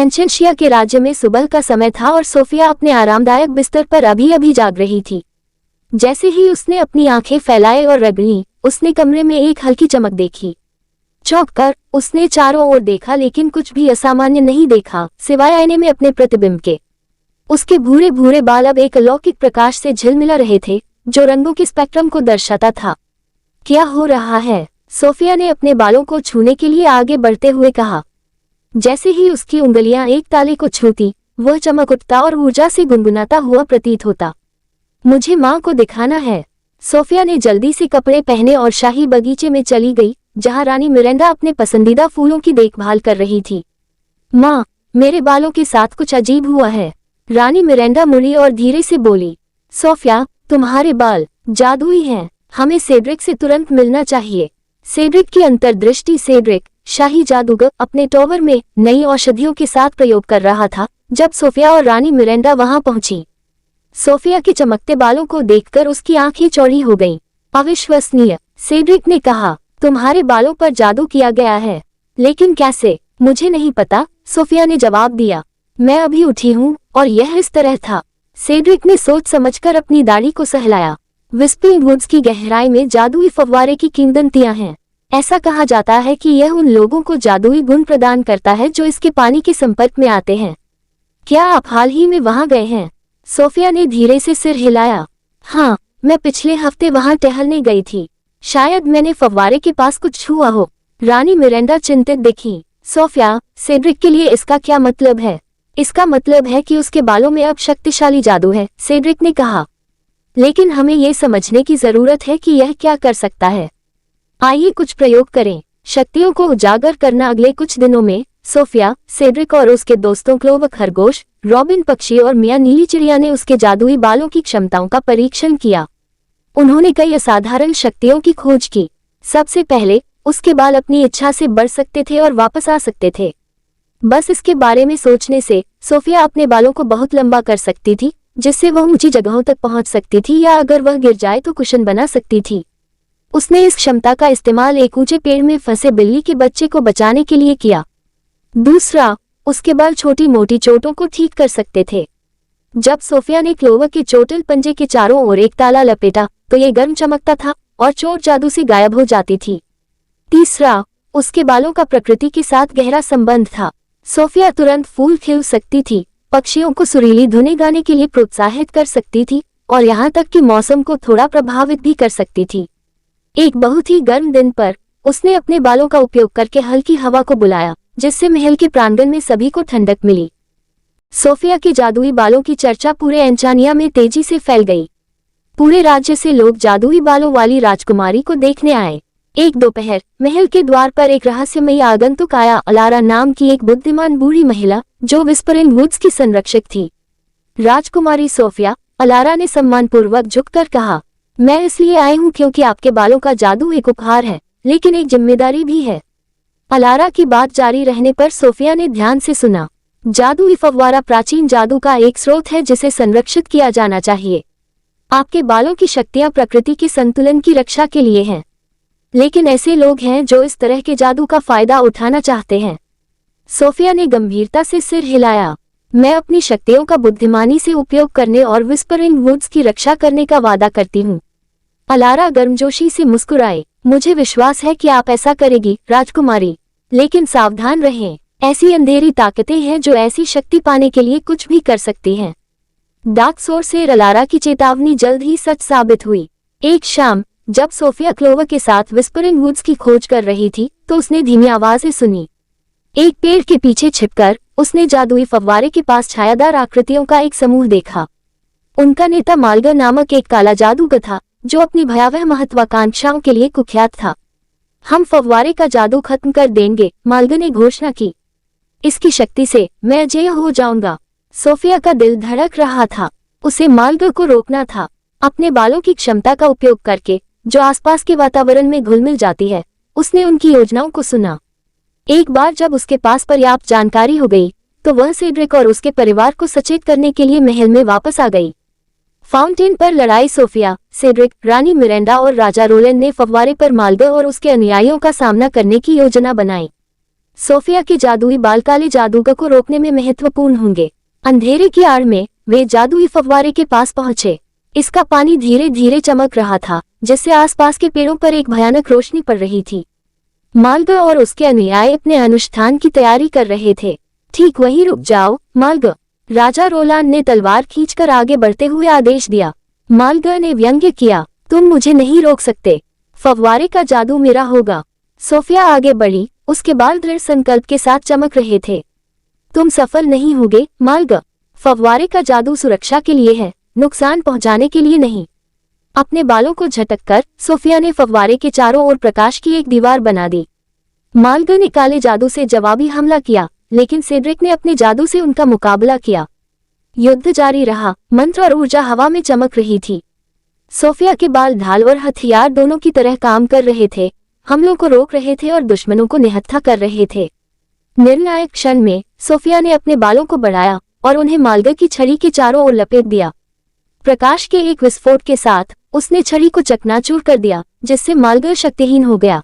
एंशेंशिया के राज्य में सुबह का समय था और सोफिया अपने आरामदायक बिस्तर पर अभी अभी जाग रही थी। जैसे ही उसने अपनी आंखें फैलाई और रगड़ी, उसने कमरे में एक हल्की चमक देखी। चौंक कर उसने चारों ओर देखा, लेकिन कुछ भी असामान्य नहीं देखा सिवाय आईने में अपने प्रतिबिंब के। उसके भूरे भूरे बाल अब एक अलौकिक प्रकाश से झिलमिला रहे थे, जो रंगों के स्पेक्ट्रम को दर्शाता था। क्या हो रहा है? सोफिया ने अपने बालों को छूने के लिए आगे बढ़ते हुए कहा। जैसे ही उसकी उंगलियां एक ताले को छूती, वह चमक उठता और ऊर्जा से गुनगुनाता हुआ प्रतीत होता। मुझे माँ को दिखाना है। सोफिया ने जल्दी से कपड़े पहने और शाही बगीचे में चली गई, जहां रानी मिरांडा अपने पसंदीदा फूलों की देखभाल कर रही थी। माँ, मेरे बालों के साथ कुछ अजीब हुआ है। रानी मिरांडा मुड़ी और धीरे से बोली। सोफिया, तुम्हारे बाल जादुई हैं। हमें सेड्रिक से तुरंत मिलना चाहिए। सेड्रिक की अंतर्दृष्टि। सेड्रिक, शाही जादूगर, अपने टॉवर में नई औषधियों के साथ प्रयोग कर रहा था जब सोफिया और रानी मिरांडा वहां पहुंची। सोफिया के चमकते बालों को देखकर उसकी आंखें चौड़ी हो गईं। अविश्वसनीय, सेड्रिक ने कहा। तुम्हारे बालों पर जादू किया गया है। लेकिन कैसे? मुझे नहीं पता, सोफिया ने जवाब दिया। मैं अभी उठी हूँ और यह इस तरह था। सेड्रिक ने सोच समझकर अपनी दाढ़ी को सहलाया। विस्परिंग वुड्स की गहराई में जादुई फव्वारे की किंवदंतियां हैं। ऐसा कहा जाता है कि यह उन लोगों को जादुई गुण प्रदान करता है जो इसके पानी के संपर्क में आते हैं। क्या आप हाल ही में वहां गए हैं? सोफिया ने धीरे से सिर हिलाया। हाँ, मैं पिछले हफ्ते वहां टहलने गई थी। शायद मैंने फव्वारे के पास कुछ छुआ हो। रानी मिरांडा चिंतित दिखी। सोफिया, सेड्रिक के लिए इसका क्या मतलब है? इसका मतलब है कि उसके बालों में अब शक्तिशाली जादू है, सेड्रिक ने कहा। लेकिन हमें ये समझने की जरूरत है कि यह क्या कर सकता है। आइए कुछ प्रयोग करें। शक्तियों को उजागर करना। अगले कुछ दिनों में सोफिया, सेड्रिक और उसके दोस्तों क्लोव खरगोश, रॉबिन पक्षी और मिया नीली चिड़िया ने उसके जादुई बालों की क्षमताओं का परीक्षण किया। उन्होंने कई असाधारण शक्तियों की खोज की। सबसे पहले, उसके बाल अपनी इच्छा से बढ़ सकते थे और वापस आ सकते थे। बस इसके बारे में सोचने से सोफिया अपने बालों को बहुत लंबा कर सकती थी, जिससे वह ऊंची जगहों तक पहुंच सकती थी या अगर वह गिर जाए तो कुशन बना सकती थी। उसने इस क्षमता का इस्तेमाल एक ऊंचे पेड़ में फंसे बिल्ली के बच्चे को बचाने के लिए किया। दूसरा, उसके बाल छोटी मोटी चोटों को ठीक कर सकते थे। जब सोफिया ने क्लोवर के चोटिल पंजे के चारों ओर एक ताला लपेटा तो ये गर्म चमकता था और चोट जादू से गायब हो जाती थी। तीसरा, उसके बालों का प्रकृति के साथ गहरा संबंध था। सोफिया तुरंत फूल खिल सकती थी, पक्षियों को सुरीली धुनें गाने के लिए प्रोत्साहित कर सकती थी और यहाँ तक कि मौसम को थोड़ा प्रभावित भी कर सकती थी। एक बहुत ही गर्म दिन पर उसने अपने बालों का उपयोग करके हल्की हवा को बुलाया, जिससे महल के प्रांगण में सभी को ठंडक मिली। सोफिया के जादुई बालों की चर्चा पूरे एंचानिया में तेजी से फैल गई। पूरे राज्य से लोग जादुई बालों वाली राजकुमारी को देखने आए। एक दोपहर महल के द्वार पर एक रहस्यमयी आगंतुक आया। अलारा नाम की एक बुद्धिमान बूढ़ी महिला, जो विस्परिंग वुड्स की संरक्षक थी। राजकुमारी सोफिया, अलारा ने सम्मानपूर्वक झुककर कहा, मैं इसलिए आई हूँ क्योंकि आपके बालों का जादू एक उपहार है, लेकिन एक जिम्मेदारी भी है। अलारा की बात जारी रहने पर सोफिया ने ध्यान से सुना। जादुई फव्वारा प्राचीन जादू का एक स्रोत है जिसे संरक्षित किया जाना चाहिए। आपके बालों की शक्तियां प्रकृति के संतुलन की रक्षा के लिए हैं, लेकिन ऐसे लोग हैं जो इस तरह के जादू का फायदा उठाना चाहते हैं। सोफिया ने गंभीरता से सिर हिलाया। मैं अपनी शक्तियों का बुद्धिमानी से उपयोग करने और विस्परिंग वुड्स की रक्षा करने का वादा करती हूँ। अलारा गर्मजोशी से मुस्कुराए। मुझे विश्वास है कि आप ऐसा करेगी राजकुमारी, लेकिन सावधान रहें। ऐसी अंधेरी ताकतें हैं जो ऐसी शक्ति पाने के लिए कुछ भी कर सकती हैं। डार्क सोर्सेर अलारा की चेतावनी जल्द ही सच साबित हुई। एक शाम जब सोफिया क्लोवर के साथ विस्परिंग वुड्स की खोज कर रही थी तो उसने धीमी आवाजें सुनी। एक पेड़ के पीछे छिपकर उसने जादुई फव्वारे के पास छायादार आकृतियों का एक समूह देखा। उनका नेता मालगर नामक एक काला जादूगर था, जो अपनी भयावह महत्वाकांक्षाओं के लिए कुख्यात था। हम फव्वारे का जादू खत्म कर देंगे, मालगर ने घोषणा की। इसकी शक्ति से मैं अजेय हो जाऊंगा। सोफिया का दिल धड़क रहा था। उसे मालगर को रोकना था। अपने बालों की क्षमता का उपयोग करके, जो आसपास के वातावरण में घुल मिल जाती है, उसने उनकी योजनाओं को सुना। एक बार जब उसके पास पर्याप्त जानकारी हो गई तो वह सेड्रिक और उसके परिवार को सचेत करने के लिए महल में वापस आ गई। फाउंटेन पर लड़ाई। सोफिया, सेड्रिक, रानी मिरांडा और राजा रोलैंड ने फव्वारे पर मालगर और उसके अनुयायियों का सामना करने की योजना बनाई। सोफिया के जादुई बाल काले जादूगर को रोकने में महत्वपूर्ण होंगे। अंधेरे की आड़ में वे जादुई फव्वारे के पास पहुंचे। इसका पानी धीरे धीरे चमक रहा था, जिससे आसपास के पेड़ों पर एक भयानक रोशनी पड़ रही थी। माल्ग और उसके अनुयायी अपने अनुष्ठान की तैयारी कर रहे थे। ठीक वहीं रुक जाओ, माल्ग, राजा रोलांड ने तलवार खींचकर आगे बढ़ते हुए आदेश दिया। माल्ग ने व्यंग्य किया, तुम मुझे नहीं रोक सकते, फव्वारे का जादू मेरा होगा। सोफिया आगे बढ़ी, उसके बाल दृढ़ संकल्प के साथ चमक रहे थे। तुम सफल नहीं होगे, माल्ग। फव्वारे का जादू सुरक्षा के लिए है, नुकसान पहुंचाने के लिए नहीं। अपने बालों को झटककर सोफिया ने फव्वारे के चारों ओर प्रकाश की एक दीवार बना दी। माल्ग ने काले जादू से जवाबी हमला किया, लेकिन सेड्रिक ने अपने जादू से उनका मुकाबला किया। युद्ध जारी रहा, मंत्र और ऊर्जा हवा में चमक रही थी। सोफिया के बाल ढाल और हथियार दोनों की तरह काम कर रहे थे, हमलों को रोक रहे थे और दुश्मनों को निहत्था कर रहे थे। निर्णायक क्षण में सोफिया ने अपने बालों को बढ़ाया और उन्हें माल्ग की छड़ी के चारों ओर लपेट दिया। प्रकाश के एक विस्फोट के साथ उसने छड़ी को चकनाचूर कर दिया, जिससे माल्ग शक्तिहीन हो गया।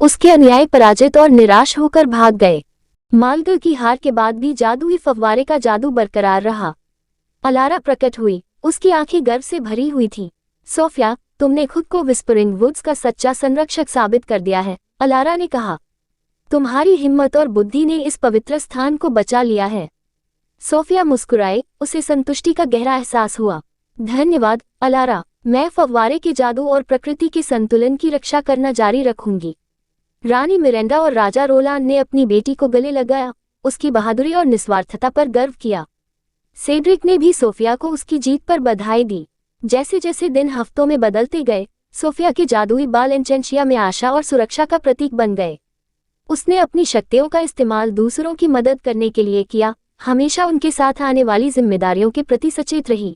उसके अनुयायी पराजित और निराश होकर भाग गए। माल्ग की हार के बाद भी जादुई फव्वारे का जादू बरकरार रहा। अलारा प्रकट हुई, उसकी आंखें गर्व से भरी हुई थीं। सोफिया, तुमने खुद को विस्परिंग वुड्स का सच्चा संरक्षक साबित कर दिया है, अलारा ने कहा। तुम्हारी हिम्मत और बुद्धि ने इस पवित्र स्थान को बचा लिया है। सोफिया मुस्कुराए, उसे संतुष्टि का गहरा एहसास हुआ। धन्यवाद, अलारा, मैं फव्वारे के जादू और प्रकृति के संतुलन की रक्षा करना जारी रखूंगी। रानी मिरेंडा और राजा रोलांड ने अपनी बेटी को गले लगाया, उसकी बहादुरी और निस्वार्थता पर गर्व किया। सेड्रिक ने भी सोफिया को उसकी जीत पर बधाई दी। जैसे जैसे दिन हफ्तों में बदलते गए, सोफिया के जादुई बाल एंचेंशिया में आशा और सुरक्षा का प्रतीक बन गए। उसने अपनी शक्तियों का इस्तेमाल दूसरों की मदद करने के लिए किया, हमेशा उनके साथ आने वाली जिम्मेदारियों के प्रति सचेत रही।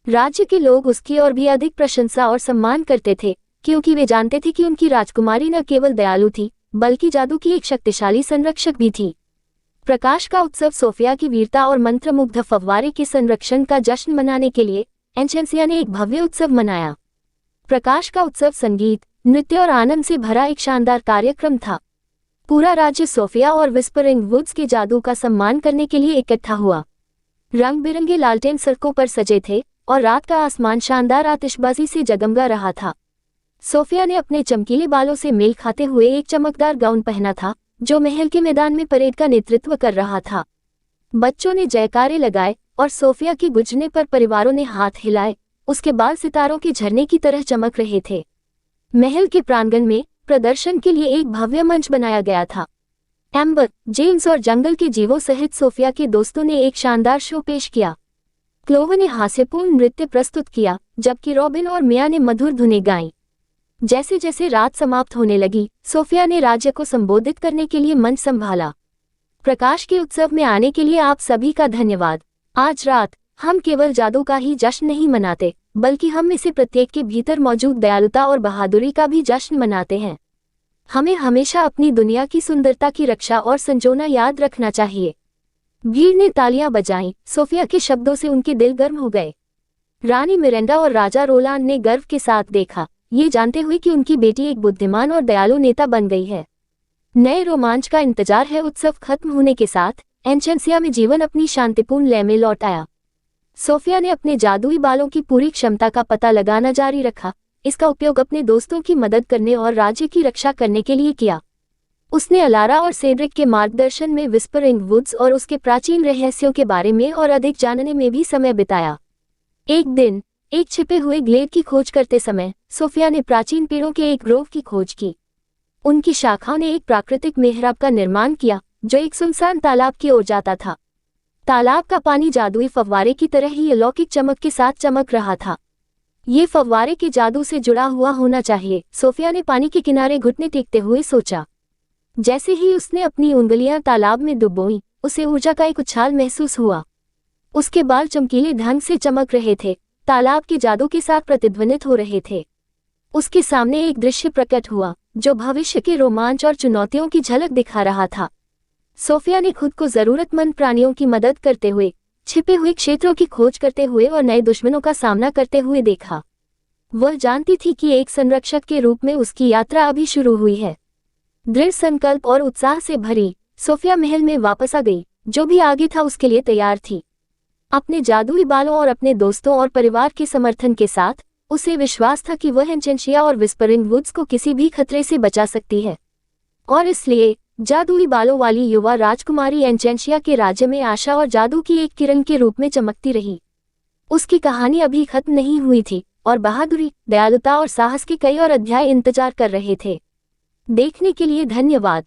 राज्य के लोग उसकी और भी अधिक प्रशंसा और सम्मान करते थे, क्योंकि वे जानते थे कि उनकी राजकुमारी न केवल दयालु थी, बल्कि जादू की एक शक्तिशाली संरक्षक भी थी। प्रकाश का उत्सव सोफिया की वीरता और मंत्रमुग्ध फव्वारे के संरक्षण का जश्न मनाने के लिए एंचेंशिया ने एक भव्य उत्सव मनाया। प्रकाश का उत्सव संगीत, नृत्य और आनंद से भरा एक शानदार कार्यक्रम था। पूरा राज्य सोफिया और विस्परिंग वुड्स के जादू का सम्मान करने के लिए इकट्ठा हुआ। रंग बिरंगे लालटेन सड़कों पर सजे थे और रात का आसमान शानदार आतिशबाजी से जगमगा रहा था। सोफिया ने अपने चमकीले बालों से मेल खाते हुए एक चमकदार गाउन पहना था, जो महल के मैदान में परेड का नेतृत्व कर रहा था। बच्चों ने जयकारे लगाए और सोफिया के गुजरने पर परिवारों ने हाथ हिलाए। उसके बाल सितारों के झरने की तरह चमक रहे थे। महल के प्रांगण में प्रदर्शन के लिए एक भव्य मंच बनाया गया था। एम्बर, जेम्स और जंगल के जीवों सहित सोफिया के दोस्तों ने एक शानदार शो पेश किया। क्लोव ने हास्यपूर्ण नृत्य प्रस्तुत किया, जबकि रॉबिन और मिया ने मधुर धुनें गाईं। जैसे जैसे रात समाप्त होने लगी, सोफिया ने राज्य को संबोधित करने के लिए मंच संभाला। प्रकाश के उत्सव में आने के लिए आप सभी का धन्यवाद। आज रात हम केवल जादू का ही जश्न नहीं मनाते, बल्कि हम में से प्रत्येक के भीतर मौजूद दयालुता और बहादुरी का भी जश्न मनाते हैं। हमें हमेशा अपनी दुनिया की सुंदरता की रक्षा और संजोना याद रखना चाहिए। भीड़ ने तालियां बजाईं, सोफिया के शब्दों से उनके दिल गर्म हो गए। रानी मिरेंडा और राजा रोलांड ने गर्व के साथ देखा, ये जानते हुए कि उनकी बेटी एक बुद्धिमान और दयालु नेता बन गई है। नए रोमांच का इंतजार है। उत्सव खत्म होने के साथ एंचेंशिया में जीवन अपनी शांतिपूर्ण लय में लौट आया। सोफिया ने अपने जादुई बालों की पूरी क्षमता का पता लगाना जारी रखा, इसका उपयोग अपने दोस्तों की मदद करने और राज्य की रक्षा करने के लिए किया। उसने अलारा और सेड्रिक के मार्गदर्शन में विस्परिंग वुड्स और उसके प्राचीन रहस्यों के बारे में और अधिक जानने में भी समय बिताया। एक दिन एक छिपे हुए ग्लेड की खोज करते समय सोफिया ने प्राचीन पेड़ों के एक ग्रोव की खोज की। उनकी शाखाओं ने एक प्राकृतिक मेहराब का निर्माण किया, जो एक सुनसान तालाब की ओर जाता था। तालाब का पानी जादुई फव्वारे की तरह ही अलौकिक चमक के साथ चमक रहा था। ये फव्वारे के जादू से जुड़ा हुआ होना चाहिए, सोफिया ने पानी के किनारे घुटने टेकते हुए सोचा। जैसे ही उसने अपनी उंगलियां तालाब में डुबोईं, उसे ऊर्जा का एक उछाल महसूस हुआ। उसके बाल चमकीले ढंग से चमक रहे थे, तालाब के जादू के साथ प्रतिध्वनित हो रहे थे। उसके सामने एक दृश्य प्रकट हुआ, जो भविष्य के रोमांच और चुनौतियों की झलक दिखा रहा था। सोफिया ने खुद को जरूरतमंद प्राणियों की मदद करते हुए, छिपे हुए क्षेत्रों की खोज करते हुए और नए दुश्मनों का सामना करते हुए देखा। वह जानती थी कि एक संरक्षक के रूप में उसकी यात्रा अभी शुरू हुई है। दृढ़ संकल्प और उत्साह से भरी सोफिया महल में वापस आ गई। जो भी आगे था उसके लिए तैयार थी। अपने जादुई बालों और अपने दोस्तों और परिवार के समर्थन के साथ उसे विश्वास था कि वह एंचेंशिया और विस्परिंग वुड्स को किसी भी खतरे से बचा सकती है। और इसलिए जादुई बालों वाली युवा राजकुमारी एंचेंशिया के राज्य में आशा और जादू की एक किरण के रूप में चमकती रही। उसकी कहानी अभी खत्म नहीं हुई थी और बहादुरी, दयालुता और साहस के कई और अध्याय इंतजार कर रहे थे। देखने के लिए धन्यवाद।